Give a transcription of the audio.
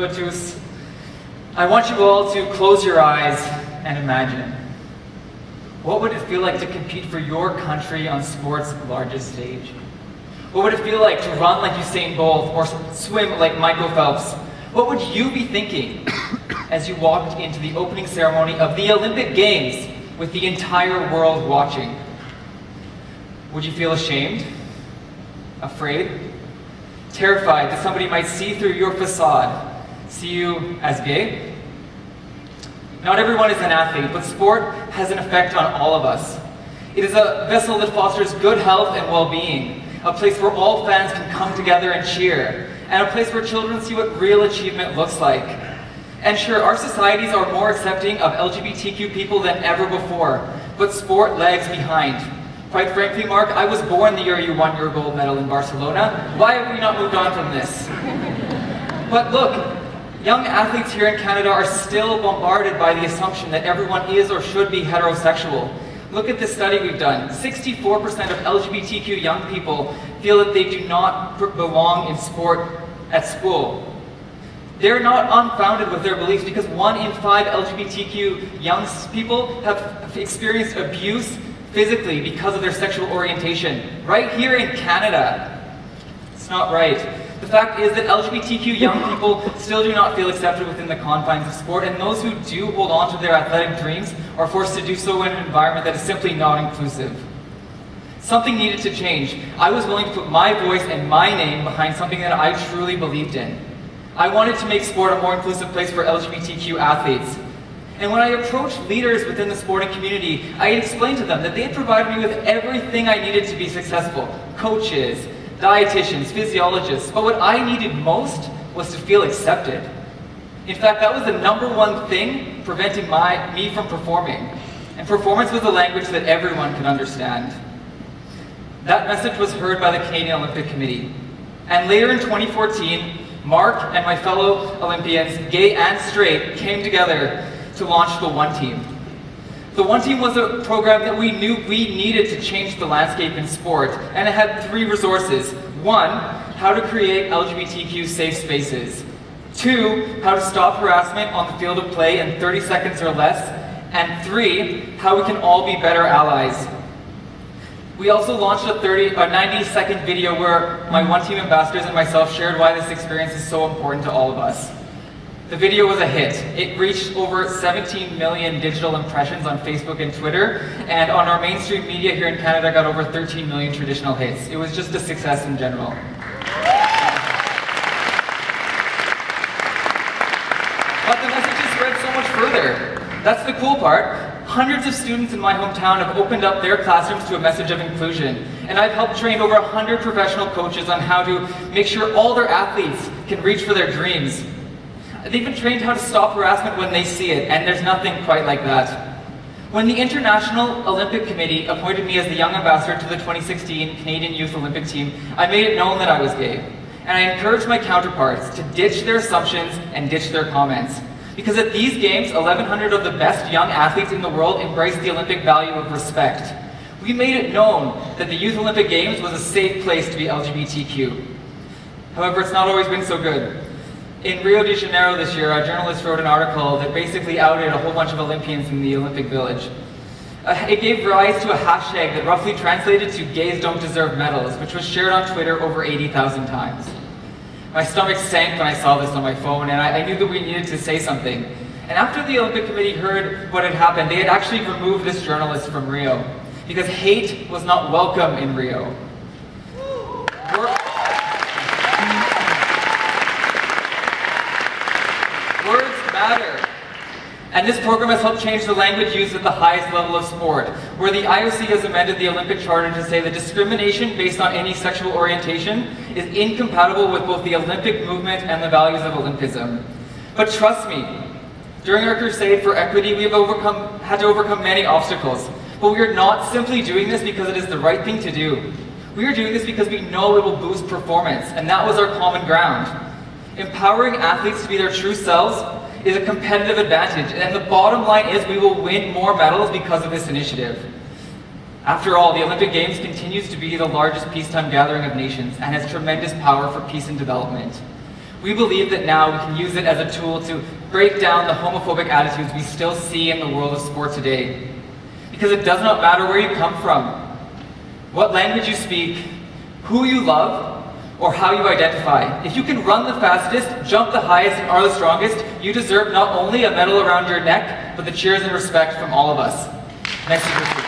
I want you all to close your eyes and imagine. What would it feel like to compete for your country on sport's largest stage? What would it feel like to run like Usain Bolt or swim like Michael Phelps? What would you be thinking as you walked into the opening ceremony of the Olympic Games with the entire world watching? Would you feel ashamed? Afraid? Terrified that somebody might see through your facade? See you as gay? Not everyone is an athlete, but sport has an effect on all of us. It is a vessel that fosters good health and well-being, a place where all fans can come together and cheer, and a place where children see what real achievement looks like. And sure, our societies are more accepting of LGBTQ people than ever before, but sport lags behind. Quite frankly, Mark, I was born the year you won your gold medal in Barcelona. Why have we not moved on from this? But look, young athletes here in Canada are still bombarded by the assumption that everyone is or should be heterosexual. Look at this study we've done. 64% of LGBTQ young people feel that they do not belong in sport at school. They're not unfounded with their beliefs because 1 in 5 LGBTQ young people have experienced abuse physically because of their sexual orientation. Right here in Canada. It's not right. The fact is that LGBTQ young people still do not feel accepted within the confines of sport, and those who do hold on to their athletic dreams are forced to do so in an environment that is simply not inclusive. Something needed to change. I was willing to put my voice and my name behind something that I truly believed in. I wanted to make sport a more inclusive place for LGBTQ athletes. And when I approached leaders within the sporting community, I had explained to them that they had provided me with everything I needed to be successful. Coaches, dietitians, physiologists, but what I needed most was to feel accepted. In fact, that was the #1 thing preventing me from performing. And performance was a language that everyone could understand. That message was heard by the Canadian Olympic Committee. And later in 2014, Mark and my fellow Olympians, gay and straight, came together to launch the One Team. The One Team was a program that we knew we needed to change the landscape in sport, and it had 3 resources. 1, how to create LGBTQ safe spaces. 2, how to stop harassment on the field of play in 30 seconds or less. And 3, how we can all be better allies. We also launched a 90-second video where my One Team ambassadors and myself shared why this experience is so important to all of us. The video was a hit. It reached over 17 million digital impressions on Facebook and Twitter, and on our mainstream media here in Canada got over 13 million traditional hits. It was just a success in general. But the message has spread so much further. That's the cool part. Hundreds of students in my hometown have opened up their classrooms to a message of inclusion, and I've helped train over 100 professional coaches on how to make sure all their athletes can reach for their dreams. They've been trained how to stop harassment when they see it, and there's nothing quite like that. When the International Olympic Committee appointed me as the young ambassador to the 2016 Canadian Youth Olympic team, I made it known that I was gay. And I encouraged my counterparts to ditch their assumptions and ditch their comments. Because at these games, 1,100 of the best young athletes in the world embraced the Olympic value of respect. We made it known that the Youth Olympic Games was a safe place to be LGBTQ. However, it's not always been so good. In Rio de Janeiro this year, a journalist wrote an article that basically outed a whole bunch of Olympians in the Olympic Village. It gave rise to a hashtag that roughly translated to "gays don't deserve medals," which was shared on Twitter over 80,000 times. My stomach sank when I saw this on my phone, and I knew that we needed to say something. And after the Olympic Committee heard what had happened, they had actually removed this journalist from Rio, because hate was not welcome in Rio. Words matter. And this program has helped change the language used at the highest level of sport, where the IOC has amended the Olympic Charter to say that discrimination based on any sexual orientation is incompatible with both the Olympic movement and the values of Olympism. But trust me, during our crusade for equity, we have had to overcome many obstacles. But we are not simply doing this because it is the right thing to do. We are doing this because we know it will boost performance, and that was our common ground. Empowering athletes to be their true selves is a competitive advantage, and the bottom line is we will win more medals because of this initiative. After all, the Olympic Games continues to be the largest peacetime gathering of nations and has tremendous power for peace and development. We believe that now we can use it as a tool to break down the homophobic attitudes we still see in the world of sport today. Because it does not matter where you come from, what language you speak, who you love, or how you identify. If you can run the fastest, jump the highest, and are the strongest, you deserve not only a medal around your neck, but the cheers and respect from all of us. Merci beaucoup.